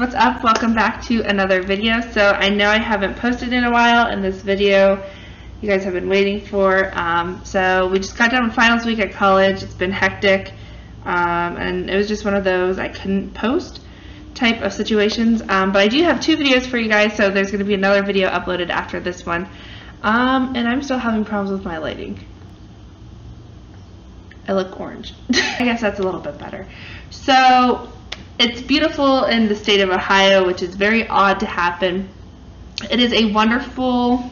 what's up? Welcome back to another video. So I know I haven't posted in a while, and this video you guys have been waiting for. So we just got done with finals week at college. It's been hectic, and it was just one of those I couldn't post type of situations. But I do have two videos for you guys, so there's going to be another video uploaded after this one. And I'm still having problems with my lighting. I look orange. I guess that's a little bit better. So it's beautiful in the state of Ohio, which is very odd to happen. It is a wonderful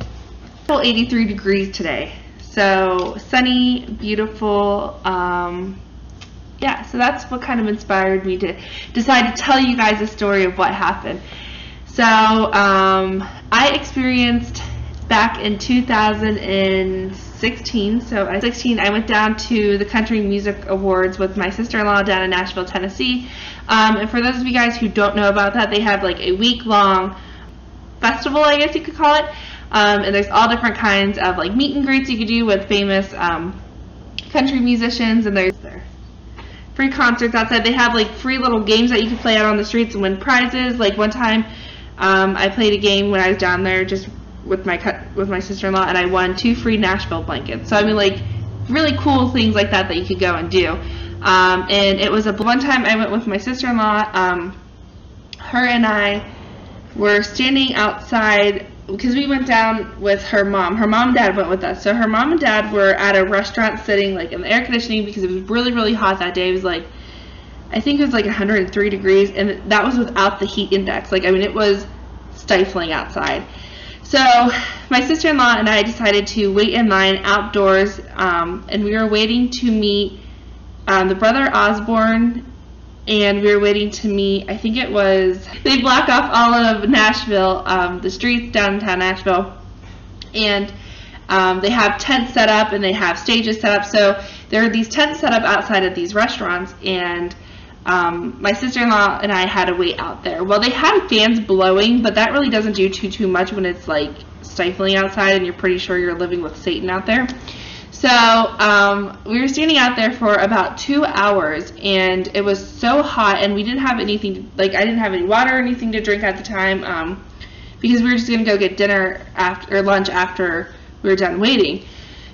83 degrees today. So sunny, beautiful. Yeah, so that's what kind of inspired me to decide to tell you guys a story of what happened. So I experienced back in 2016, so at 16 I went down to the Country Music Awards with my sister-in-law down in Nashville, Tennessee. And for those of you guys who don't know about that, they have like a week-long festival, I guess you could call it. And there's all different kinds of like meet and greets you could do with famous country musicians, and there's free concerts outside. They have like free little games that you can play out on the streets and win prizes. Like one time I played a game when I was down there just with my sister-in-law, and I won 2 free Nashville blankets. So I mean, like really cool things like that you could go and do. And it was one time I went with my sister-in-law. Her and I were standing outside because we went down with her mom. Her mom and dad went with us. So her mom and dad were at a restaurant sitting like in the air conditioning because it was really, really hot that day. It was like, I think it was like 103 degrees, and that was without the heat index. Like, I mean, it was stifling outside. So my sister-in-law and I decided to wait in line outdoors, and we were waiting to meet the brother Osborne, and we were waiting to meet, I think it was, they block off all of Nashville, the streets downtown Nashville, and they have tents set up and they have stages set up. So there are these tents set up outside of these restaurants, and my sister-in-law and I had to wait out there. Well, they had fans blowing, but that really doesn't do too much when it's like stifling outside and you're pretty sure you're living with Satan out there. So we were standing out there for about 2 hours, and it was so hot, and we didn't have anything, like I didn't have any water or anything to drink at the time, because we were just gonna go get dinner or lunch after we were done waiting.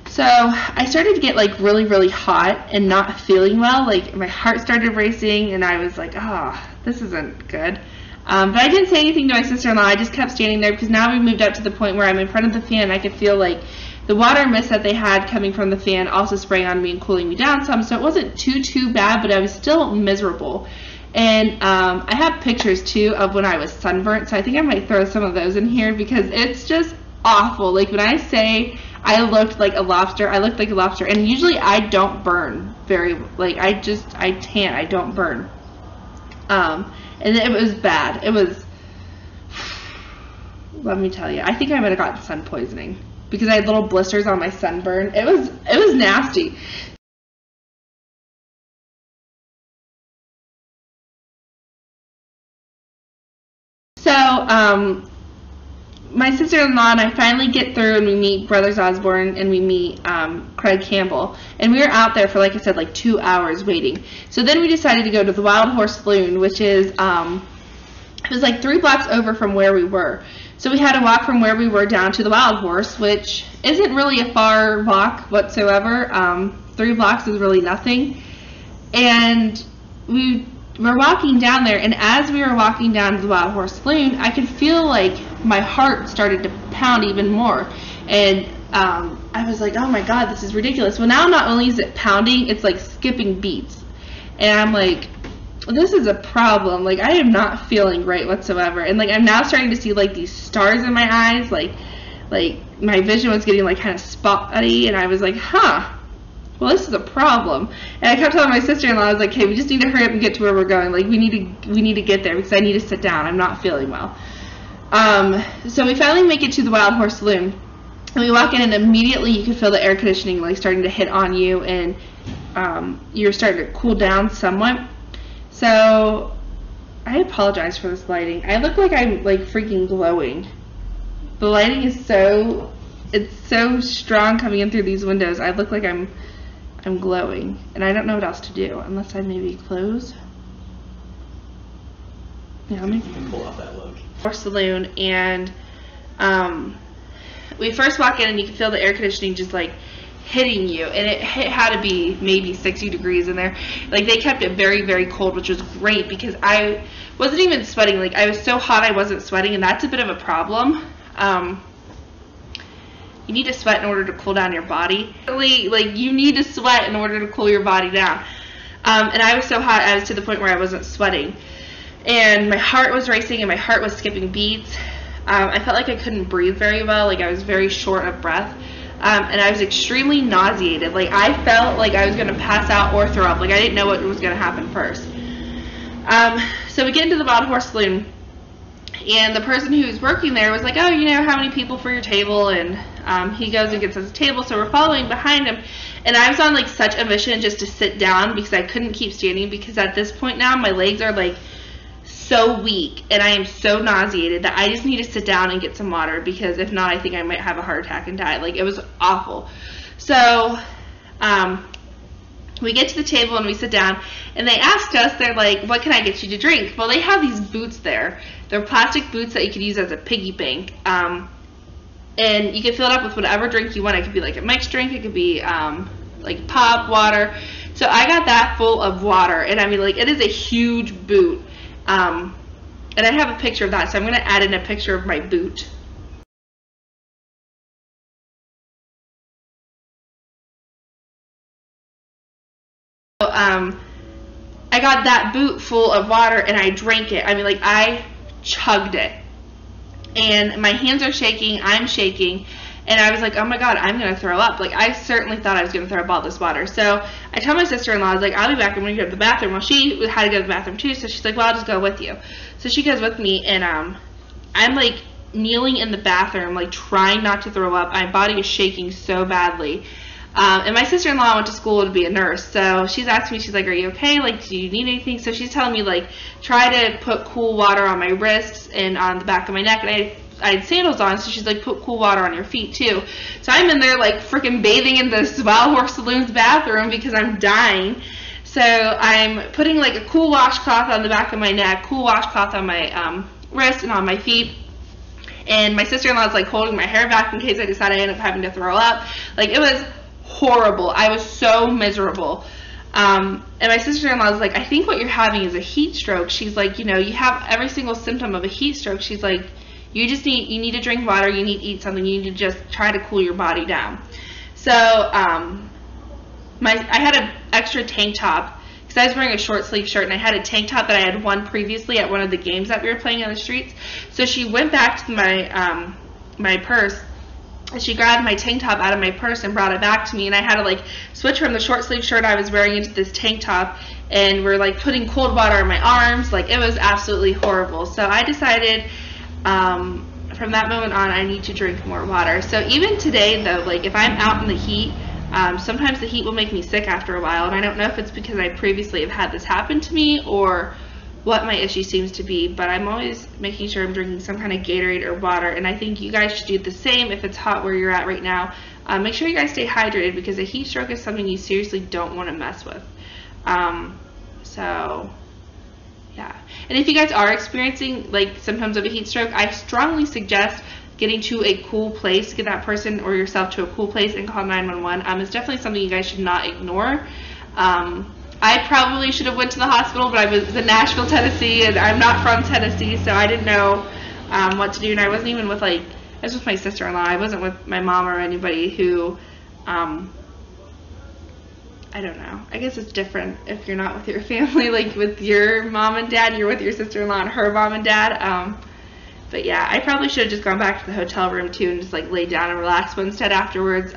So I started to get like really, really hot and not feeling well. Like my heart started racing, and I was like, oh, this isn't good. But I didn't say anything to my sister-in-law. I just kept standing there because now we moved up to the point where I'm in front of the fan. I could feel like the water mist that they had coming from the fan also spraying on me and cooling me down some. So it wasn't too bad, but I was still miserable. And I have pictures too of when I was sunburnt, so I think I might throw some of those in here because it's just awful. Like when I say I looked like a lobster, I looked like a lobster. And usually I don't burn very, like I tan, I don't burn. And it was bad. It was, let me tell you, I think I might have gotten sun poisoning because I had little blisters on my sunburn. It was nasty. So, my sister-in-law and I finally get through, and we meet Brothers Osborne, and we meet Craig Campbell, and we were out there for, like I said, like 2 hours waiting. So then we decided to go to the Wild Horse Saloon, which is it was like 3 blocks over from where we were. So we had to walk from where we were down to the Wild Horse, which isn't really a far walk whatsoever. 3 blocks is really nothing. And we were walking down there, and as we were walking down to the Wild Horse Saloon, I could feel like my heart started to pound even more. And I was like, oh my God, this is ridiculous. Well, now not only is it pounding, it's like skipping beats. And I'm like, this is a problem. Like, I am not feeling right whatsoever. And like I'm now starting to see like these stars in my eyes, like my vision was getting like kind of spotty, and I was like, huh, well, this is a problem. And I kept telling my sister-in-law, I was like, hey, we just need to hurry up and get to where we're going. Like we need to get there because I need to sit down. I'm not feeling well. So we finally make it to the Wild Horse Saloon, and we walk in, and immediately you can feel the air conditioning like starting to hit on you, and you're starting to cool down somewhat. So I apologize for this lighting. I look like I'm like freaking glowing. The lighting is it's so strong coming in through these windows. I look like I'm glowing, and I don't know what else to do unless I maybe close. Yeah, let me pull off that look. Saloon, and we first walk in and you can feel the air conditioning just like hitting you, and it had to be maybe 60 degrees in there. Like, they kept it very, very cold, which was great because I wasn't even sweating. Like, I was so hot I wasn't sweating, and that's a bit of a problem. You need to sweat in order to cool down your body. Like, you need to sweat in order to cool your body down. And I was so hot, I was to the point where I wasn't sweating. And my heart was racing and my heart was skipping beats. I felt like I couldn't breathe very well. Like, I was very short of breath. And I was extremely nauseated. Like, I felt like I was going to pass out or throw up. Like, I didn't know what was going to happen first. So we get into the Wild Horse Saloon, and the person who's working there was like, oh, you know, how many people for your table? And he goes and gets us a table, so we're following behind him. And I was on, like, such a mission just to sit down because I couldn't keep standing, because at this point now my legs are, like, so weak and I am so nauseated that I just need to sit down and get some water, because if not, I think I might have a heart attack and die. Like, it was awful. So we get to the table and we sit down, and they asked us, they're like, what can I get you to drink? Well, they have these boots there. They're plastic boots that you could use as a piggy bank. And you can fill it up with whatever drink you want. It could be like a mixed drink. It could be like pop, water. So I got that full of water. And I mean, like, it is a huge boot. And I have a picture of that, so I'm going to add in a picture of my boot. So, I got that boot full of water and I drank it. I mean, like, I chugged it. And my hands are shaking, I'm shaking, and I was like, oh my god, I'm going to throw up. Like, I certainly thought I was going to throw up all this water. So I tell my sister-in-law, I was like, I'll be back, I'm going to go to the bathroom. Well, she had to go to the bathroom too, so she's like, well, I'll just go with you. So she goes with me, and I'm like kneeling in the bathroom, like trying not to throw up. My body is shaking so badly. And my sister-in-law went to school to be a nurse, so she's asking me, she's like, are you okay? Like, do you need anything? So she's telling me, like, try to put cool water on my wrists and on the back of my neck. And I had sandals on, so she's like, put cool water on your feet too. So I'm in there, like, freaking bathing in this Wild Horse Saloon's bathroom because I'm dying. So I'm putting, like, a cool washcloth on the back of my neck, cool washcloth on my wrist and on my feet. And my sister-in-law is, like, holding my hair back in case I decide I end up having to throw up. Like, it was horrible. I was so miserable. And my sister-in-law was like, I think what you're having is a heat stroke. She's like, you know, you have every single symptom of a heat stroke. She's like, you need to drink water, you need to eat something, you need to just try to cool your body down. So I had an extra tank top because I was wearing a short sleeve shirt, and I had a tank top that I had won previously at one of the games that we were playing on the streets. So she went back to my my purse. She grabbed my tank top out of my purse and brought it back to me, and I had to, like, switch from the short sleeve shirt I was wearing into this tank top, and we're, like, putting cold water on my arms. Like, it was absolutely horrible. So I decided from that moment on, I need to drink more water. So even today, though, like, if I'm out in the heat, sometimes the heat will make me sick after a while, and I don't know if it's because I previously have had this happen to me or what my issue seems to be, but I'm always making sure I'm drinking some kind of Gatorade or water, and I think you guys should do the same if it's hot where you're at right now. Make sure you guys stay hydrated, because a heat stroke is something you seriously don't want to mess with. So yeah, and if you guys are experiencing, like, symptoms of a heat stroke, I strongly suggest getting to a cool place. Get that person or yourself to a cool place and call 911. It's definitely something you guys should not ignore. I probably should have went to the hospital, but I was in Nashville, Tennessee, and I'm not from Tennessee, so I didn't know what to do. And I wasn't even with, like, I was with my sister-in-law. I wasn't with my mom or anybody who, I don't know. I guess it's different if you're not with your family. Like, with your mom and dad, you're with your sister-in-law and her mom and dad. But yeah, I probably should have just gone back to the hotel room too and just, like, laid down and relaxed. But instead, afterwards,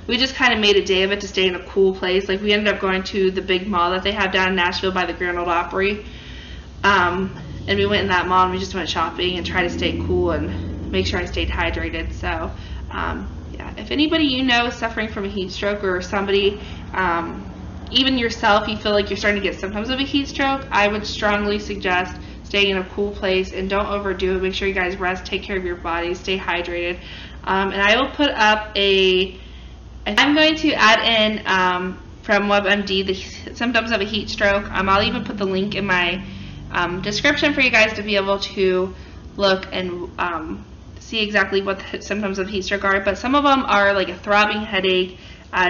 we just kind of made a day of it to stay in a cool place. Like, we ended up going to the big mall that they have down in Nashville by the Grand Ole Opry. And we went in that mall and we just went shopping and tried to stay cool and make sure I stayed hydrated. So yeah, if anybody you know is suffering from a heat stroke, or somebody, even yourself, you feel like you're starting to get symptoms of a heat stroke, I would strongly suggest staying in a cool place and don't overdo it. Make sure you guys rest, take care of your body, stay hydrated. And I will put up I'm going to add in from WebMD the symptoms of a heat stroke. I'll even put the link in my description for you guys to be able to look and see exactly what the symptoms of heat stroke are. But some of them are like a throbbing headache,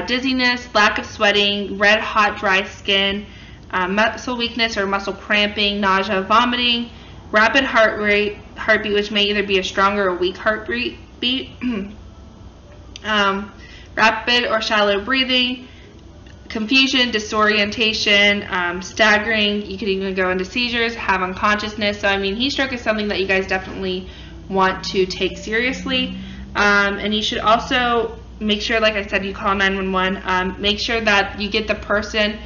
dizziness, lack of sweating, red, hot, dry skin, muscle weakness or muscle cramping, nausea, vomiting, rapid heartbeat, which may either be a strong or a weak heartbeat, rapid or shallow breathing, confusion, disorientation, staggering. You could even go into seizures, have unconsciousness. So I mean, heat stroke is something that you guys definitely want to take seriously, and you should also make sure, like I said, you call 911. Make sure that you get the person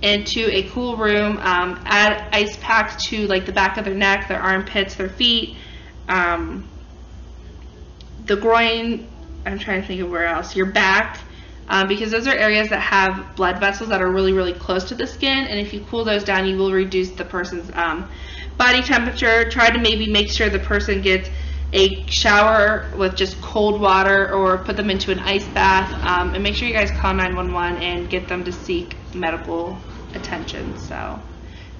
into a cool room, add ice packs to like the back of their neck, their armpits, their feet, the groin, I'm trying to think of where else, your back, because those are areas that have blood vessels that are really, really close to the skin, and if you cool those down, you will reduce the person's body temperature. Try to maybe make sure the person gets a shower with just cold water, or put them into an ice bath, and make sure you guys call 911 and get them to seek medical attention. So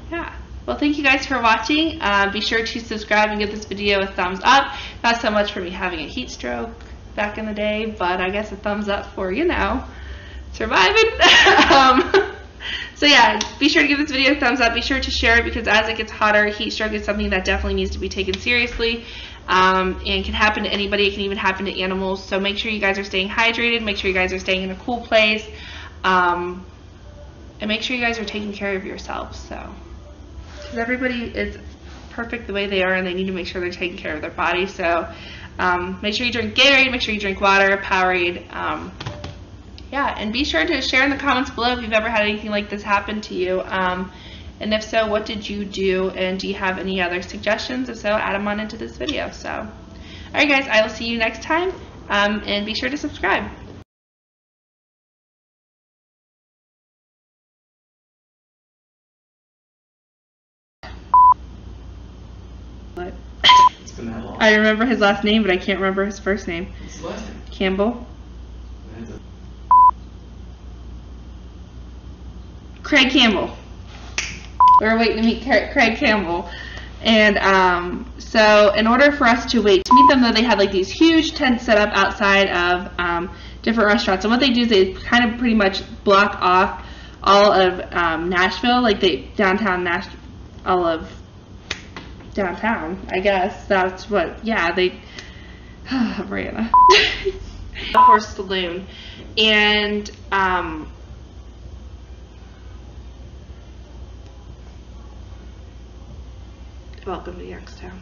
yeah, well, thank you guys for watching. Be sure to subscribe and give this video a thumbs up. Not so much for me having a heat stroke back in the day, but I guess a thumbs up for, you know, surviving. So yeah, be sure to give this video a thumbs up. Be sure to share it, because as it gets hotter, heat stroke is something that definitely needs to be taken seriously, and can happen to anybody. It can even happen to animals. So make sure you guys are staying hydrated, make sure you guys are staying in a cool place, and make sure you guys are taking care of yourselves. So, because everybody is perfect the way they are, and they need to make sure they're taking care of their body. So make sure you drink Gatorade, make sure you drink water, Powerade. Yeah, and be sure to share in the comments below if you've ever had anything like this happen to you. And if so, what did you do? And do you have any other suggestions? If so, add them on into this video. So, alright guys, I will see you next time. And be sure to subscribe. What? It's been that long. I remember his last name, but I can't remember his first name. What's his last name? Campbell. Craig Campbell. We were waiting to meet Craig Campbell, and so in order for us to wait to meet them, though, they had like these huge tents set up outside of different restaurants. And what they do is they kind of pretty much block off all of Nashville, like downtown Nashville, all of downtown. I guess that's what. Yeah, they. Brianna. Horse Saloon, and welcome to Youngstown.